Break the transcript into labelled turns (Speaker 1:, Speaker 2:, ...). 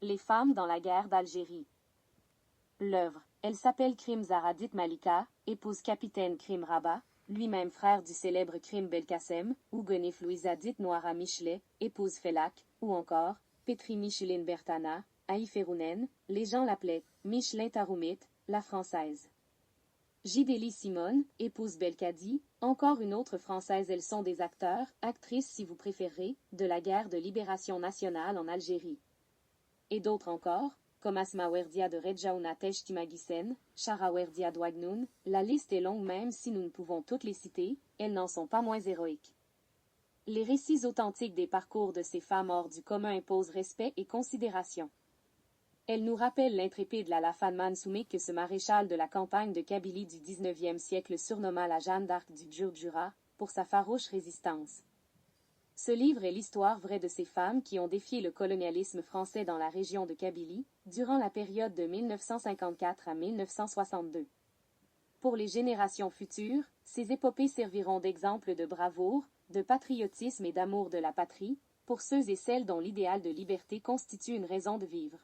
Speaker 1: Les femmes dans la guerre d'Algérie. L'œuvre. Elle s'appelle Krim Zaradit Malika, épouse capitaine Krim Rabat, lui-même frère du célèbre Krim Belkacem, ou Gonif Louisadit Noara Michelet, épouse Felak, ou encore, Petri Micheline Bertana, Aïferounen, les gens l'appelaient Michelin Taroumit, la française. Jidélie Simone, épouse Belkadi, encore une autre française. Elles sont des acteurs, actrices si vous préférez, de la guerre de libération nationale en Algérie. Et d'autres encore, comme Asma Werdia de Redjaouna Timagissen, Shara Werdia d'Ouagnoun, la liste est longue même si nous ne pouvons toutes les citer, elles n'en sont pas moins héroïques. Les récits authentiques des parcours de ces femmes hors du commun imposent respect et considération. Elle nous rappelle l'intrépide Lala Fanman Soumek, ce maréchal de la campagne de Kabylie du XIXe siècle surnomma la Jeanne d'Arc du Djurdjura, pour sa farouche résistance. Ce livre est l'histoire vraie de ces femmes qui ont défié le colonialisme français dans la région de Kabylie, durant la période de 1954 à 1962. Pour les générations futures, ces épopées serviront d'exemple de bravoure, de patriotisme et d'amour de la patrie, pour ceux et celles dont l'idéal de liberté constitue une raison de vivre.